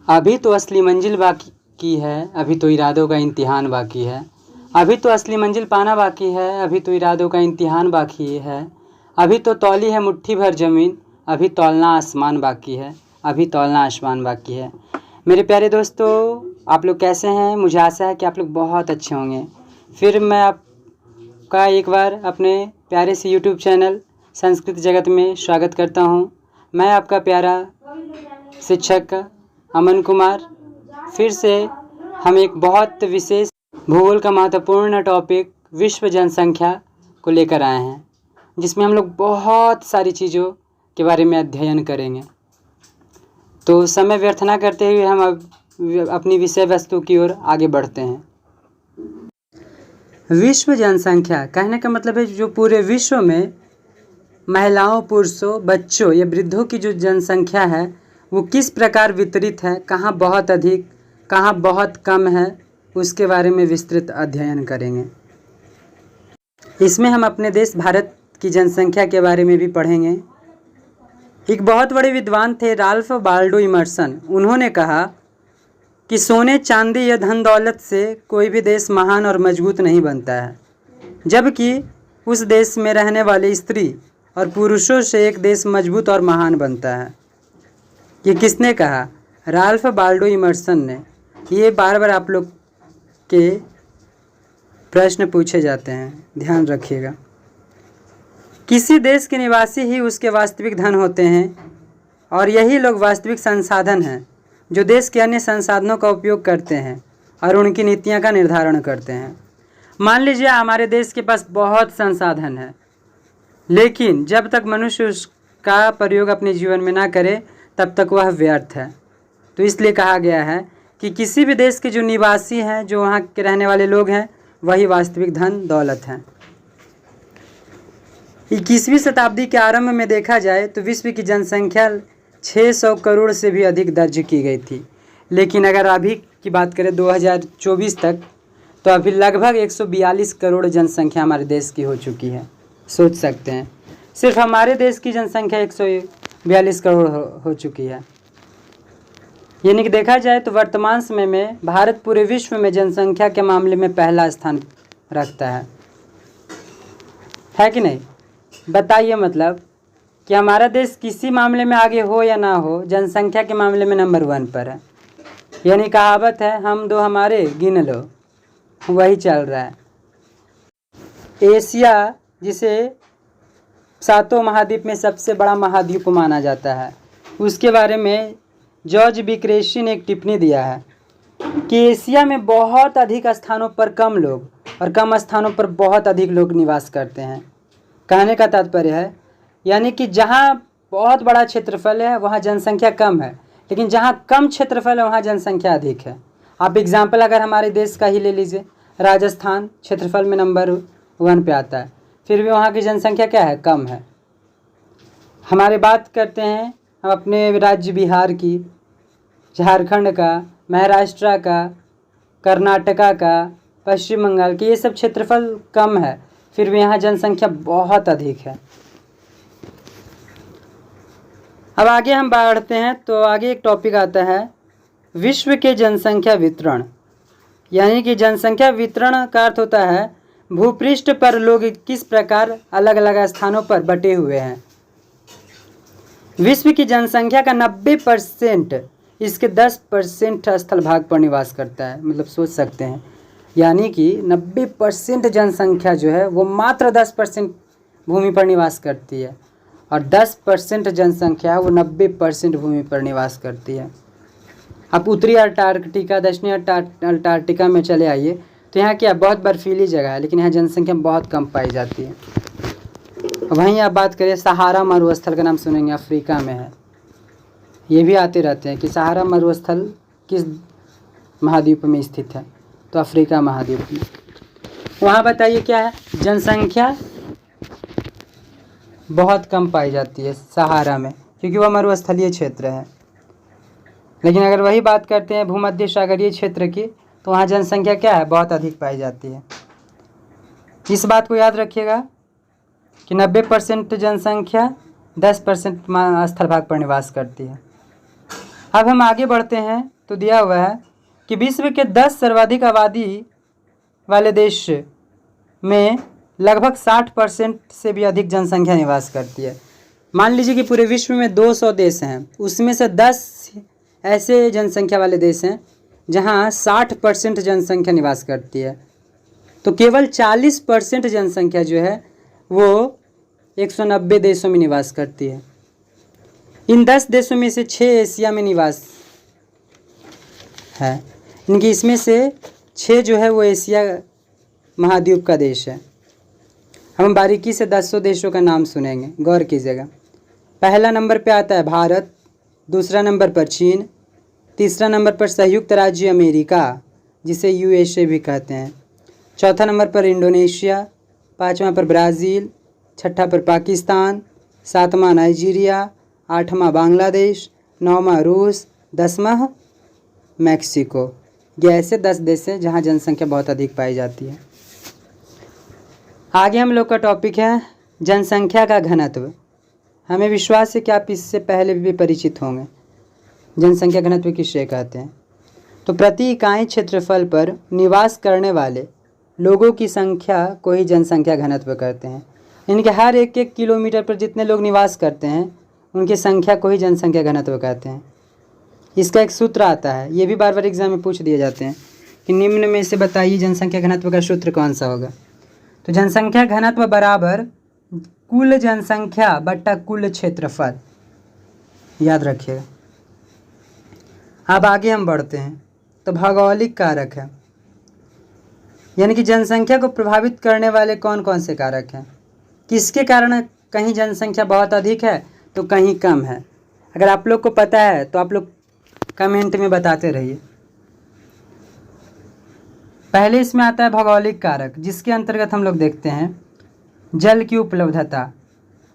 अभी तो असली मंजिल बाकी है, अभी तो इरादों का इम्तिहान बाकी है। अभी तो असली मंजिल पाना बाकी है, अभी तो इरादों का इम्तिहान बाकी है। अभी तो तौली है मुट्ठी भर ज़मीन, अभी तौलना आसमान बाकी है, अभी तौलना आसमान बाकी है। मेरे प्यारे दोस्तों, आप लोग कैसे हैं? मुझे आशा है कि आप लोग बहुत अच्छे होंगे। फिर मैं आपका एक बार अपने प्यारे से यूट्यूब चैनल संस्कृत जगत में स्वागत करता हूं। मैं आपका प्यारा शिक्षक अमन कुमार। फिर से हम एक बहुत विशेष भूगोल का महत्वपूर्ण टॉपिक विश्व जनसंख्या को लेकर आए हैं, जिसमें हम लोग बहुत सारी चीज़ों के बारे में अध्ययन करेंगे। तो समय व्यर्थ ना करते हुए हम अब अपनी विषय वस्तु की ओर आगे बढ़ते हैं। विश्व जनसंख्या कहने का मतलब है जो पूरे विश्व में महिलाओं, पुरुषों, बच्चों या वृद्धों की जो जनसंख्या है वो किस प्रकार वितरित है, कहाँ बहुत अधिक, कहाँ बहुत कम है, उसके बारे में विस्तृत अध्ययन करेंगे। इसमें हम अपने देश भारत की जनसंख्या के बारे में भी पढ़ेंगे। एक बहुत बड़े विद्वान थे राल्फ वाल्डो इमर्सन। उन्होंने कहा कि सोने, चांदी या धन दौलत से कोई भी देश महान और मजबूत नहीं बनता है, जबकि उस देश में रहने वाले स्त्री और पुरुषों से एक देश मजबूत और महान बनता है। ये किसने कहा? राल्फ वाल्डो इमर्सन ने। ये बार बार आप लोग के प्रश्न पूछे जाते हैं, ध्यान रखिएगा। किसी देश के निवासी ही उसके वास्तविक धन होते हैं और यही लोग वास्तविक संसाधन हैं जो देश के अन्य संसाधनों का उपयोग करते हैं और उनकी नीतियां का निर्धारण करते हैं। मान लीजिए हमारे देश के पास बहुत संसाधन है, लेकिन जब तक मनुष्य उसका प्रयोग अपने जीवन में ना करे तब तक वह व्यर्थ है। तो इसलिए कहा गया है कि किसी भी देश के जो निवासी हैं, जो वहाँ के रहने वाले लोग हैं, वही वास्तविक धन दौलत हैं। 21वीं शताब्दी के आरंभ में देखा जाए तो विश्व की जनसंख्या 600 करोड़ से भी अधिक दर्ज की गई थी, लेकिन अगर अभी की बात करें 2024 तक, तो अभी लगभग 142 करोड़ जनसंख्या हमारे देश की हो चुकी है। सोच सकते हैं, सिर्फ हमारे देश की जनसंख्या 142 करोड़ हो चुकी है। यानी कि देखा जाए तो वर्तमान समय में भारत पूरे विश्व में जनसंख्या के मामले में पहला स्थान रखता है कि नहीं? बताइए, मतलब कि हमारा देश किसी मामले में आगे हो या ना हो, जनसंख्या के मामले में नंबर 1 पर है। यानी कहावत है, हम दो हमारे गिन लो, वही चल रहा है। एशिया, जिसे सातों महाद्वीप में सबसे बड़ा महाद्वीप माना जाता है, उसके बारे में जॉर्ज बिक्रेशी ने एक टिप्पणी दिया है कि एशिया में बहुत अधिक स्थानों पर कम लोग और कम स्थानों पर बहुत अधिक लोग निवास करते हैं। कहने का तात्पर्य है, यानी कि जहाँ बहुत बड़ा क्षेत्रफल है वहाँ जनसंख्या कम है, लेकिन जहाँ कम क्षेत्रफल है वहाँ जनसंख्या अधिक है। आप एग्जाम्पल अगर हमारे देश का ही ले लीजिए, राजस्थान क्षेत्रफल में नंबर 1 पे आता है, फिर भी वहाँ की जनसंख्या क्या है? कम है। हमारे बात करते हैं हम अपने राज्य बिहार की, झारखंड का, महाराष्ट्र का, कर्नाटका का, पश्चिम बंगाल की, ये सब क्षेत्रफल कम है, फिर भी यहाँ जनसंख्या बहुत अधिक है। अब आगे हम बढ़ते हैं तो आगे एक टॉपिक आता है विश्व के जनसंख्या वितरण। यानी कि जनसंख्या वितरण का अर्थ होता है भूपृष्ठ पर लोग किस प्रकार अलग अलग स्थानों पर बटे हुए हैं। विश्व की जनसंख्या का 90% इसके 10% स्थल भाग पर निवास करता है। मतलब सोच सकते हैं, यानी कि 90% जनसंख्या जो है वो मात्र 10% भूमि पर निवास करती है और 10% जनसंख्या वो 90% भूमि पर निवास करती है। आप उत्तरी अंटार्कटिका, दक्षिणी अंटार्कटिका में चले आइए तो यहाँ क्या बहुत बर्फीली जगह है, लेकिन यहाँ जनसंख्या बहुत कम पाई जाती है। वहीं आप बात करें सहारा मरुस्थल का नाम सुनेंगे, अफ्रीका में है। ये भी आते रहते हैं कि सहारा मरुस्थल किस महाद्वीप में स्थित है, तो अफ्रीका महाद्वीप में। वहाँ बताइए क्या है, जनसंख्या बहुत कम पाई जाती है सहारा में, क्योंकि वह मरुस्थलीय क्षेत्र है। लेकिन अगर वही बात करते हैं भूमध्य सागरीय क्षेत्र की, तो वहाँ जनसंख्या क्या है? बहुत अधिक पाई जाती है। इस बात को याद रखिएगा कि 90% जनसंख्या 10% स्थल भाग पर निवास करती है। अब हम आगे बढ़ते हैं तो दिया हुआ है कि विश्व के 10 सर्वाधिक आबादी वाले देश में लगभग 60% से भी अधिक जनसंख्या निवास करती है। मान लीजिए कि पूरे विश्व में 200 देश हैं, उसमें से 10 ऐसे जनसंख्या वाले देश हैं जहां 60% जनसंख्या निवास करती है, तो केवल 40% जनसंख्या जो है वो 190 देशों में निवास करती है। इन 10 देशों में से 6 एशिया में निवास है, इनकी इसमें से 6 जो है वो एशिया महाद्वीप का देश है। हम बारीकी से 10 देशों का नाम सुनेंगे, गौर कीजिएगा। पहला नंबर पे आता है भारत, दूसरा नंबर पर चीन, तीसरा नंबर पर संयुक्त राज्य अमेरिका जिसे यूएसए भी कहते हैं, चौथा नंबर पर इंडोनेशिया, पाँचवा पर ब्राज़ील, छठा पर पाकिस्तान, सातवां नाइजीरिया, आठवां बांग्लादेश, नौवां रूस, 10वां मैक्सिको। ये ऐसे 10 देश हैं जहाँ जनसंख्या बहुत अधिक पाई जाती है। आगे हम लोग का टॉपिक है जनसंख्या का घनत्व। हमें विश्वास है कि आप इससे पहले भी परिचित होंगे। जनसंख्या घनत्व किसे कहते हैं? तो प्रति इकाई क्षेत्रफल पर निवास करने वाले लोगों की संख्या को ही जनसंख्या घनत्व कहते हैं। इनके हर एक किलोमीटर पर जितने लोग निवास करते हैं उनकी संख्या को ही जनसंख्या घनत्व कहते हैं। इसका एक सूत्र आता है, ये भी बार बार एग्जाम में पूछ दिए जाते हैं कि निम्न में से बताइए जनसंख्या घनत्व का सूत्र कौन सा होगा। तो जनसंख्या घनत्व बराबर कुल जनसंख्या बट्टा कुल क्षेत्रफल, याद रखिएगा। अब आगे हम बढ़ते हैं तो भौगोलिक कारक है, यानी कि जनसंख्या को प्रभावित करने वाले कौन कौन से कारक हैं, किसके कारण कहीं जनसंख्या बहुत अधिक है तो कहीं कम है। अगर आप लोग को पता है तो आप लोग कमेंट में बताते रहिए। पहले इसमें आता है भौगोलिक कारक, जिसके अंतर्गत हम लोग देखते हैं जल की उपलब्धता।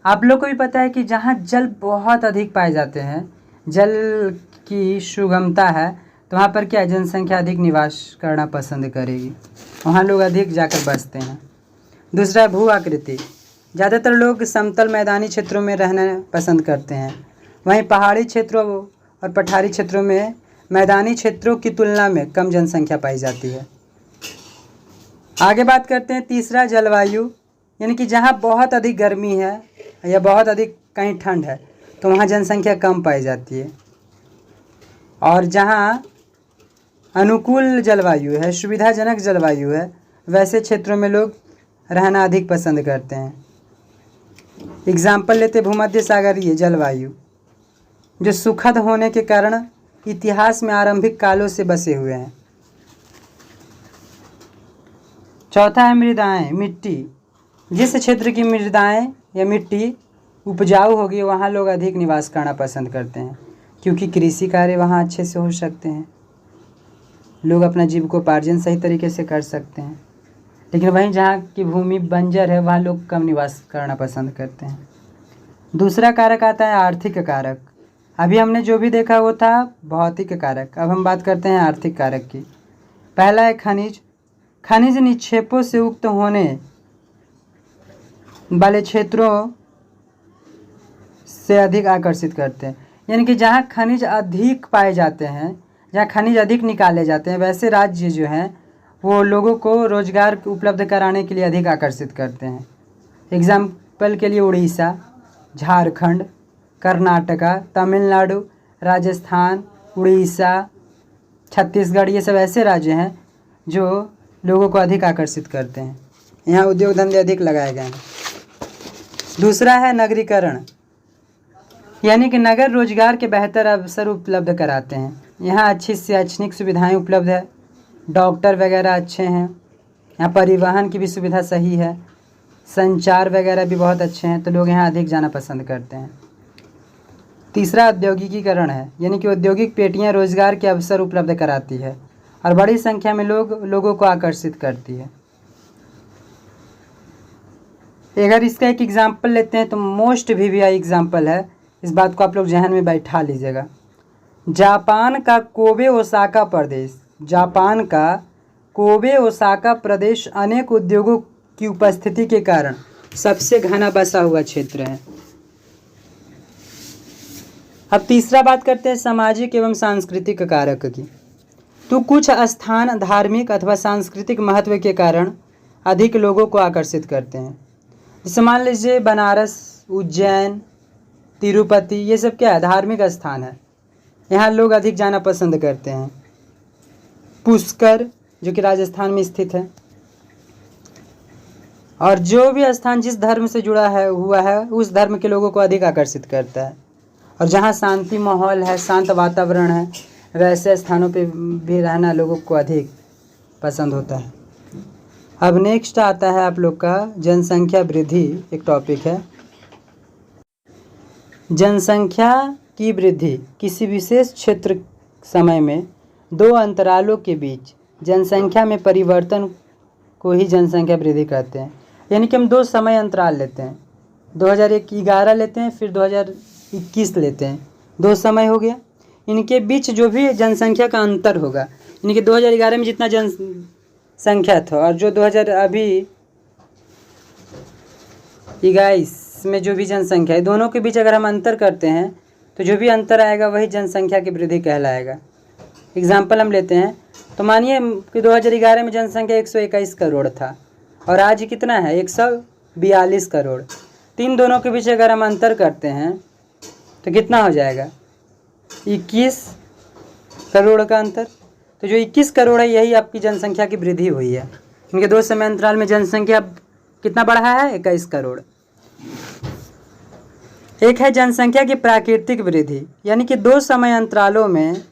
आप लोग को भी पता है कि जहाँ जल बहुत अधिक पाए जाते हैं, जल की सुगमता है, तो वहाँ पर क्या जनसंख्या अधिक निवास करना पसंद करेगी, वहाँ लोग अधिक जाकर बसते हैं। दूसरा भू आकृति, ज़्यादातर लोग समतल मैदानी क्षेत्रों में रहना पसंद करते हैं, वहीं पहाड़ी क्षेत्रों और पठारी क्षेत्रों में मैदानी क्षेत्रों की तुलना में कम जनसंख्या पाई जाती है। आगे बात करते हैं तीसरा जलवायु, यानी कि जहाँ बहुत अधिक गर्मी है या बहुत अधिक कहीं ठंड है तो वहाँ जनसंख्या कम पाई जाती है, और जहाँ अनुकूल जलवायु है, सुविधाजनक जलवायु है, वैसे क्षेत्रों में लोग रहना अधिक पसंद करते हैं। एग्जाम्पल लेते भूमध्य सागरीय जलवायु, जो सुखद होने के कारण इतिहास में आरंभिक कालों से बसे हुए हैं। चौथा है मृदाएँ, मिट्टी, जिस क्षेत्र की मृदाएँ या मिट्टी उपजाऊ होगी वहाँ लोग अधिक निवास करना पसंद करते हैं, क्योंकि कृषि कार्य वहाँ अच्छे से हो सकते हैं, लोग अपना जीविकोपार्जन सही तरीके से कर सकते हैं। लेकिन वहीं जहाँ की भूमि बंजर है वहाँ लोग कम निवास करना पसंद करते हैं। दूसरा कारक आता है आर्थिक कारक। अभी हमने जो भी देखा वो था भौतिक कारक, अब हम बात करते हैं आर्थिक कारक की। पहला है खनिज। खनिज निक्षेपों से युक्त होने वाले क्षेत्रों से अधिक आकर्षित करते हैं, यानी कि जहाँ खनिज अधिक पाए जाते हैं, जहाँ खनिज अधिक निकाले जाते हैं, वैसे राज्य जो हैं वो लोगों को रोजगार उपलब्ध कराने के लिए अधिक आकर्षित करते हैं। एग्जाम्पल के लिए उड़ीसा, झारखंड, कर्नाटका, तमिलनाडु, राजस्थान, उड़ीसा, छत्तीसगढ़, ये सब ऐसे राज्य हैं जो लोगों को अधिक आकर्षित करते हैं, यहाँ उद्योग धंधे अधिक लगाए गए हैं। दूसरा है नगरीकरण, यानी कि नगर रोजगार के बेहतर अवसर उपलब्ध कराते हैं। यहाँ अच्छी शैक्षणिक सुविधाएं उपलब्ध है, डॉक्टर वगैरह अच्छे हैं, यहाँ परिवहन की भी सुविधा सही है, संचार वगैरह भी बहुत अच्छे हैं, तो लोग यहाँ अधिक जाना पसंद करते हैं। तीसरा औद्योगिकीकरण है, यानी कि औद्योगिक पेटियाँ रोजगार के अवसर उपलब्ध कराती है और बड़ी संख्या में लोगों को आकर्षित करती है। अगर इसका एक एग्जाम्पल लेते हैं तो मोस्ट वीवीआई एग्जाम्पल है, इस बात को आप लोग जहन में बैठा लीजिएगा। जापान का कोबे ओसाका प्रदेश, जापान का कोबे ओसाका प्रदेश अनेक उद्योगों की उपस्थिति के कारण सबसे घना बसा हुआ क्षेत्र है। अब तीसरा बात करते हैं सामाजिक एवं सांस्कृतिक कारक की। तो कुछ स्थान धार्मिक अथवा सांस्कृतिक महत्व के कारण अधिक लोगों को आकर्षित करते हैं। जैसे मान लीजिए बनारस, उज्जैन, तिरुपति, ये सब क्या है, धार्मिक स्थान है, यहाँ लोग अधिक जाना पसंद करते हैं। पुष्कर जो कि राजस्थान में स्थित है, और जो भी स्थान जिस धर्म से जुड़ा है हुआ है उस धर्म के लोगों को अधिक आकर्षित करता है। और जहाँ शांति माहौल है, शांत वातावरण है, वैसे स्थानों पे भी रहना लोगों को अधिक पसंद होता है। अब नेक्स्ट आता है आप लोग का जनसंख्या वृद्धि, एक टॉपिक है। जनसंख्या की वृद्धि किसी विशेष क्षेत्र समय में दो अंतरालों के बीच जनसंख्या में परिवर्तन को ही जनसंख्या वृद्धि कहते हैं। यानी कि हम दो समय अंतराल लेते हैं, 2011 लेते हैं, फिर 2021 लेते हैं, दो समय हो गया। इनके बीच जो भी जनसंख्या का अंतर होगा, यानी कि 2011 में जितना जनसंख्या था और जो 2021 में जो भी जनसंख्या है, दोनों के बीच अगर हम अंतर करते हैं तो जो भी अंतर आएगा वही जनसंख्या की वृद्धि कहलाएगा। एग्जाम्पल हम लेते हैं, तो मानिए कि 2011 में जनसंख्या 121 करोड़ था और आज कितना है, 142 करोड़। तीन दोनों के बीच अगर हम अंतर करते हैं तो कितना हो जाएगा, 21 करोड़ का अंतर। तो जो 21 करोड़ है यही आपकी जनसंख्या की वृद्धि हुई है। इनके दो समय अंतराल में जनसंख्या कितना बढ़ा है, 21 करोड़। एक है जनसंख्या की प्राकृतिक वृद्धि, यानी कि दो समय अंतरालों में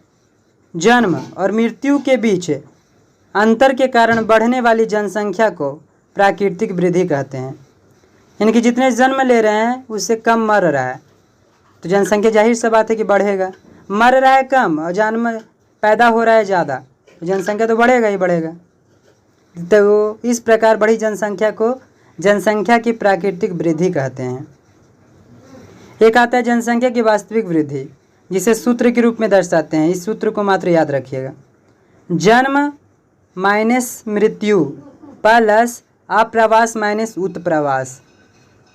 जन्म और मृत्यु के बीच अंतर के कारण बढ़ने वाली जनसंख्या को प्राकृतिक वृद्धि कहते हैं। यानी कि जितने जन्म ले रहे हैं उससे कम मर रहा है, तो जनसंख्या जाहिर सा बात है कि बढ़ेगा। मर रहा है कम और जन्म पैदा हो रहा है ज़्यादा, तो जनसंख्या तो बढ़ेगा ही बढ़ेगा। तो इस प्रकार बढ़ी जनसंख्या को जनसंख्या की प्राकृतिक वृद्धि कहते हैं। एक आता है जनसंख्या की वास्तविक वृद्धि, जिसे सूत्र के रूप में दर्शाते हैं। इस सूत्र को मात्र याद रखिएगा, जन्म माइनस मृत्यु प्लस आप्रवास माइनस उत्प्रवास।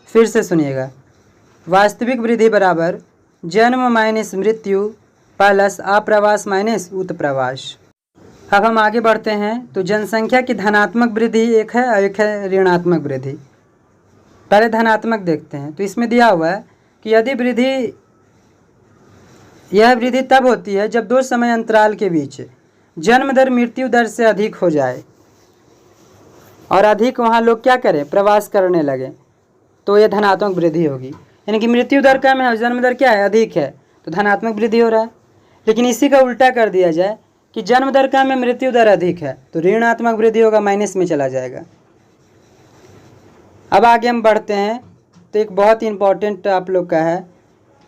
फिर से सुनिएगा, वास्तविक वृद्धि बराबर जन्म माइनस मृत्यु प्लस आप्रवास माइनस उत्प्रवास। अब हम आगे बढ़ते हैं, तो जनसंख्या की धनात्मक वृद्धि एक है और एक है ऋणात्मक वृद्धि। पहले धनात्मक देखते हैं, तो इसमें दिया हुआ है कि यदि यह वृद्धि तब होती है जब दो समय अंतराल के बीच जन्म दर मृत्यु दर से अधिक हो जाए और अधिक वहाँ लोग क्या करें, प्रवास करने लगे, तो यह धनात्मक वृद्धि होगी। यानी कि मृत्यु दर कम है और जन्म दर क्या है, अधिक है, तो धनात्मक वृद्धि हो रहा है। लेकिन इसी का उल्टा कर दिया जाए कि जन्म दर कम है मृत्यु दर अधिक है, तो ऋणात्मक वृद्धि होगा, माइनस में चला जाएगा। अब आगे हम बढ़ते हैं, तो एक बहुत ही इम्पोर्टेंट आप लोग का है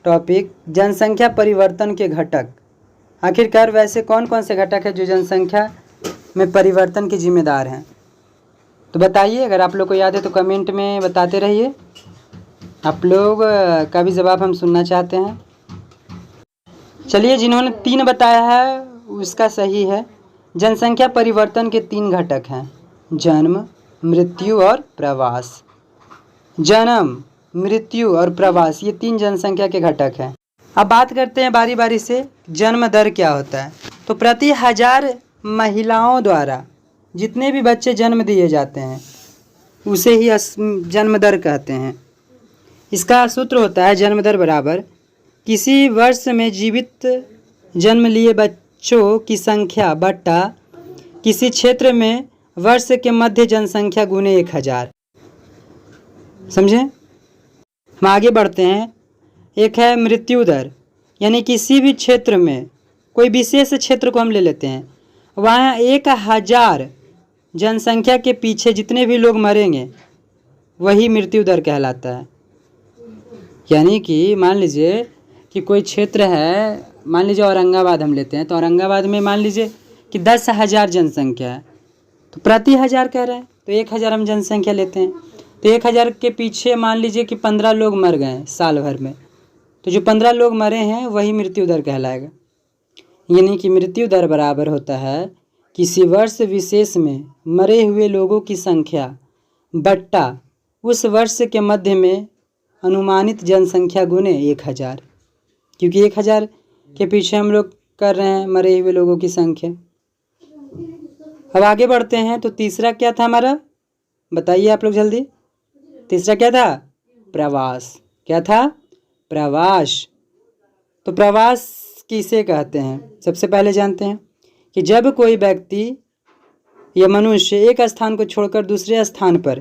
टॉपिक, जनसंख्या परिवर्तन के घटक। आखिरकार वैसे कौन कौन से घटक है जो जनसंख्या में परिवर्तन के जिम्मेदार हैं, तो बताइए। अगर आप लोग को याद है तो कमेंट में बताते रहिए, आप लोग का भी जवाब हम सुनना चाहते हैं। चलिए, जिन्होंने 3 बताया है उसका सही है। जनसंख्या परिवर्तन के 3 घटक हैं, जन्म, मृत्यु और प्रवास। जन्म, मृत्यु और प्रवास, ये 3 जनसंख्या के घटक हैं। अब बात करते हैं बारी बारी से, जन्म दर क्या होता है। तो प्रति 1000 महिलाओं द्वारा जितने भी बच्चे जन्म दिए जाते हैं उसे ही जन्म दर कहते हैं। इसका सूत्र होता है जन्म दर बराबर किसी वर्ष में जीवित जन्म लिए बच्चों की संख्या बट्टा किसी क्षेत्र में वर्ष के मध्य जनसंख्या गुने 1000। समझे? हम आगे बढ़ते हैं। एक है मृत्यु दर, यानी किसी भी क्षेत्र में, कोई विशेष क्षेत्र को हम ले लेते हैं, वहाँ 1000 जनसंख्या के पीछे जितने भी लोग मरेंगे वही मृत्यु दर कहलाता है। यानी कि मान लीजिए कि कोई क्षेत्र है, मान लीजिए औरंगाबाद हम लेते हैं, तो औरंगाबाद में मान लीजिए कि 10,000 जनसंख्या है, तो प्रति 1000 कह रहा है, तो 1000 हम जनसंख्या लेते हैं, तो 1000 के पीछे मान लीजिए कि 15 लोग मर गए साल भर में, तो जो 15 लोग मरे हैं वही मृत्यु दर कहलाएगा। यानी कि मृत्यु दर बराबर होता है किसी वर्ष विशेष में मरे हुए लोगों की संख्या बट्टा उस वर्ष के मध्य में अनुमानित जनसंख्या गुने 1000। क्योंकि 1000 के पीछे हम लोग कर रहे हैं मरे हुए लोगों की संख्या। अब आगे बढ़ते हैं। तो तीसरा क्या था हमारा, बताइए आप लोग जल्दी। तीसरा क्या था? प्रवास। क्या था? प्रवास। तो प्रवास किसे कहते हैं? सबसे पहले जानते हैं कि जब कोई व्यक्ति या मनुष्य एक स्थान को छोड़कर दूसरे स्थान पर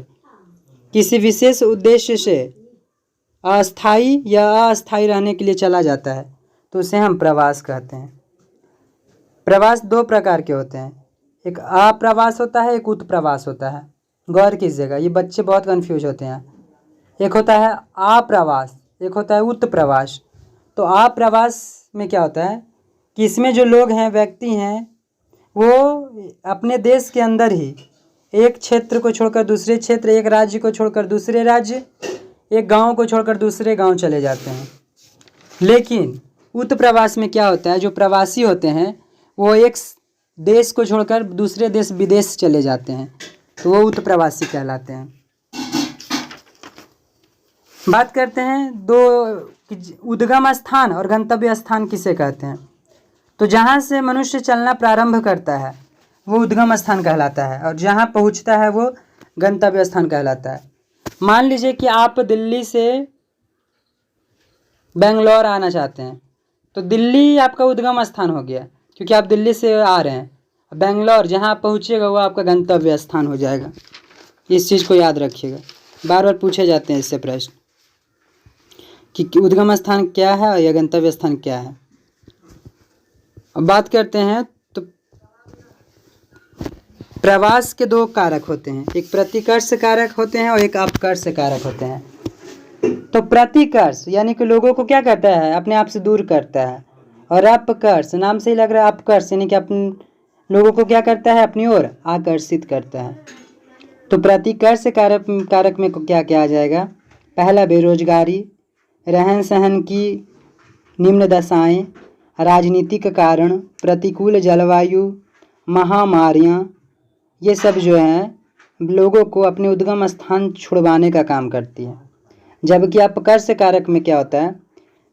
किसी विशेष उद्देश्य से अस्थायी या अस्थायी रहने के लिए चला जाता है तो उसे हम प्रवास कहते हैं। प्रवास 2 प्रकार के होते हैं, एक अप्रवास होता है, एक उत्प्रवास होता है। गौर कीजिएगा, ये बच्चे बहुत कंफ्यूज होते हैं। एक होता है अप्रवास, एक होता है उत्प्रवास। तो अप्रवास में क्या होता है कि इसमें जो लोग हैं, व्यक्ति हैं, वो अपने देश के अंदर ही एक क्षेत्र को छोड़कर दूसरे क्षेत्र, एक राज्य को छोड़कर दूसरे राज्य, एक गांव को छोड़कर दूसरे गांव चले जाते हैं। लेकिन उत्प्रवास में क्या होता है, जो प्रवासी होते हैं वो एक देश को छोड़कर दूसरे देश विदेश चले जाते हैं, तो वो उत्प्रवासी कहलाते हैं। बात करते हैं 2 उद्गम स्थान और गंतव्य स्थान किसे कहते हैं। तो जहाँ से मनुष्य चलना प्रारंभ करता है वो उद्गम स्थान कहलाता है, और जहाँ पहुँचता है वो गंतव्य स्थान कहलाता है। मान लीजिए कि आप दिल्ली से बेंगलोर आना चाहते हैं, तो दिल्ली आपका उद्गम स्थान हो गया, क्योंकि आप दिल्ली से आ रहे हैं। बेंगलोर जहाँ आप पहुँचेगा वो आपका गंतव्य स्थान हो जाएगा। इस चीज़ को याद रखिएगा, बार बार पूछे जाते हैं इससे प्रश्न कि उद्गम स्थान क्या है या गंतव्य स्थान क्या है। अब बात करते हैं तो प्रवास के 2 कारक होते हैं, एक प्रतिकर्ष कारक होते हैं और एक अपकर्ष कारक होते हैं। तो प्रतिकर्ष यानी कि लोगों को क्या करता है, अपने आप से दूर करता है, और अपकर्ष नाम से ही लग रहा है अपकर्ष यानी कि अपने लोगों को क्या करता है, अपनी ओर आकर्षित करता है। तो प्रतिकर्ष कारक में क्या क्या आ जाएगा? पहला बेरोजगारी, रहन सहन की निम्न दशाएं, राजनीतिक कारण, प्रतिकूल जलवायु, महामारियां, ये सब जो हैं लोगों को अपने उद्गम स्थान छुड़वाने का काम करती है। जबकि अपकर्ष कारक में क्या होता है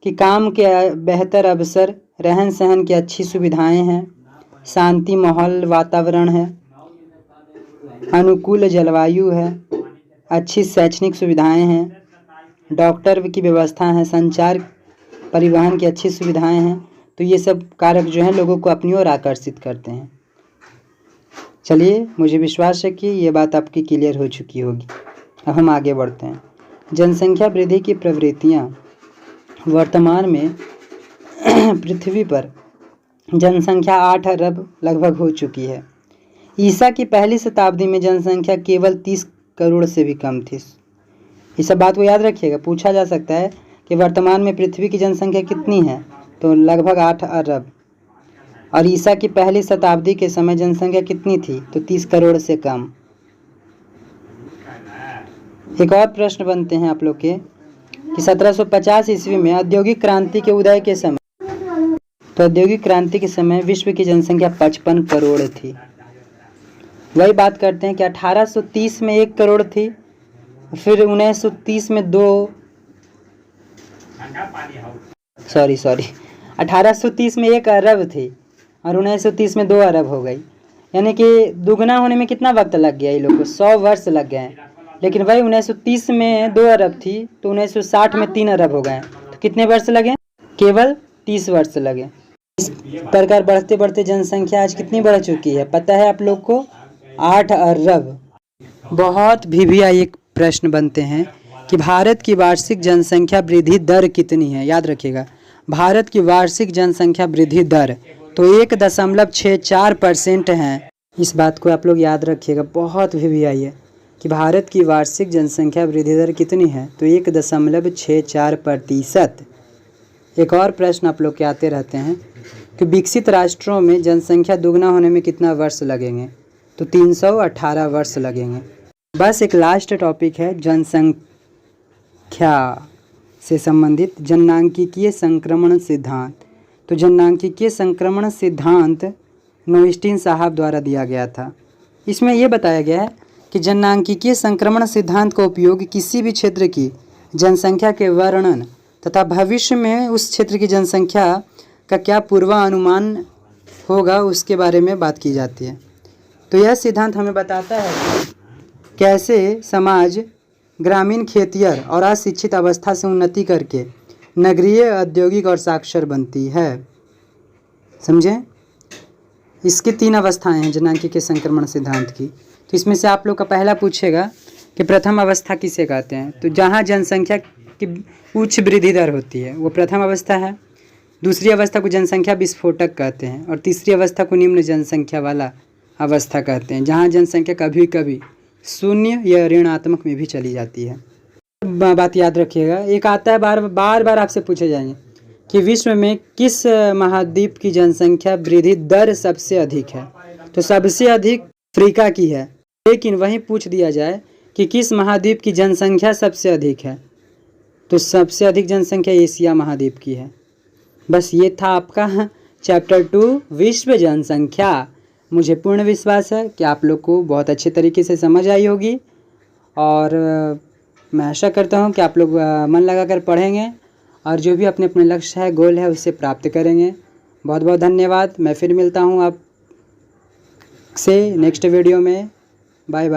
कि काम के बेहतर अवसर, रहन सहन की अच्छी सुविधाएं हैं, शांति माहौल वातावरण है, अनुकूल जलवायु है, अच्छी शैक्षणिक सुविधाएं हैं, डॉक्टर की व्यवस्था है, संचार परिवहन की अच्छी सुविधाएं हैं। तो ये सब कारक जो हैं लोगों को अपनी ओर आकर्षित करते हैं। चलिए, मुझे विश्वास है कि ये बात आपकी क्लियर हो चुकी होगी। अब हम आगे बढ़ते हैं। जनसंख्या वृद्धि की प्रवृत्तियाँ। वर्तमान में पृथ्वी पर जनसंख्या 8 अरब लगभग हो चुकी है। ईसा की पहली शताब्दी में जनसंख्या केवल 30 करोड़ से भी कम थी। इस सब बात को याद रखिएगा, पूछा जा सकता है कि वर्तमान में पृथ्वी की जनसंख्या कितनी है, तो लगभग 8 अरब। और ईसा की पहली शताब्दी के समय जनसंख्या कितनी थी, तो 30 करोड़ से कम। एक और प्रश्न बनते हैं आप लोग के कि 1750 ईस्वी में औद्योगिक क्रांति के उदय के समय, तो औद्योगिक क्रांति के समय विश्व की जनसंख्या 55 करोड़ थी। वही बात करते हैं कि 1830 में 1 करोड़ थी, फिर 1930 में 1830 में 1 अरब थी और 1930 में 2 अरब हो गई। यानी कि दुगना होने में कितना वक्त लग गया ये लोग को, 100 वर्ष लग गए। लेकिन वही 1930 में 2 अरब थी तो 1960 में 3 अरब हो गए। तो कितने वर्ष लगे? केवल 30 वर्ष लगे। इस प्रकार बढ़ते बढ़ते जनसंख्या आज कितनी बढ़ चुकी है पता है आप लोग को? 8 अरब। बहुत भी एक प्रश्न बनते हैं कि भारत की वार्षिक जनसंख्या वृद्धि दर कितनी है। याद रखिएगा, भारत की वार्षिक जनसंख्या वृद्धि दर तो 1.64% है। इस बात को आप लोग याद रखिएगा, बहुत भी आई है कि भारत की वार्षिक जनसंख्या वृद्धि दर कितनी है, तो 1.64%। एक और प्रश्न आप लोग के आते रहते हैं कि विकसित राष्ट्रों में जनसंख्या दुगना होने में कितना वर्ष लगेंगे, तो 318 वर्ष लगेंगे। बस एक लास्ट टॉपिक है जनसंख्या से संबंधित जननांकिकीय संक्रमण सिद्धांत। तो जननांकिकीय संक्रमण सिद्धांत नोइस्टीन साहब द्वारा दिया गया था। इसमें यह बताया गया है कि जननांकिकीय संक्रमण सिद्धांत का उपयोग किसी भी क्षेत्र की जनसंख्या के वर्णन तथा भविष्य में उस क्षेत्र की जनसंख्या का क्या पूर्वानुमान होगा उसके बारे में बात की जाती है। तो यह सिद्धांत हमें बताता है कि कैसे समाज ग्रामीण खेतिहर और अशिक्षित अवस्था से उन्नति करके नगरीय, औद्योगिक और साक्षर बनती है। समझे? इसकी 3 अवस्थाएं हैं जनांकीय संक्रमण सिद्धांत की। तो इसमें से आप लोग का पहला पूछेगा कि प्रथम अवस्था किसे कहते हैं। तो जहाँ जनसंख्या की उच्च वृद्धि दर होती है वो प्रथम अवस्था है। दूसरी अवस्था को जनसंख्या विस्फोटक कहते हैं और तीसरी अवस्था को निम्न जनसंख्या वाला अवस्था कहते हैं, जहाँ जनसंख्या कभी कभी शून्य या ऋणात्मक में भी चली जाती है। बात याद रखिएगा, एक आता है बार बार आपसे पूछे जाएंगे कि विश्व में किस महाद्वीप की जनसंख्या वृद्धि दर सबसे अधिक है। तो सबसे अधिक अफ्रीका की है, लेकिन वहीं पूछ दिया जाए कि किस महाद्वीप की जनसंख्या सबसे अधिक है, तो सबसे अधिक जनसंख्या एशिया महाद्वीप की है। बस ये था आपका चैप्टर 2 विश्व जनसंख्या। मुझे पूर्ण विश्वास है कि आप लोग को बहुत अच्छे तरीके से समझ आई होगी और मैं आशा करता हूँ कि आप लोग मन लगाकर पढ़ेंगे और जो भी अपने अपने लक्ष्य है, गोल है, उसे प्राप्त करेंगे। बहुत बहुत धन्यवाद। मैं फिर मिलता हूँ आप से नेक्स्ट वीडियो में। Bye bye.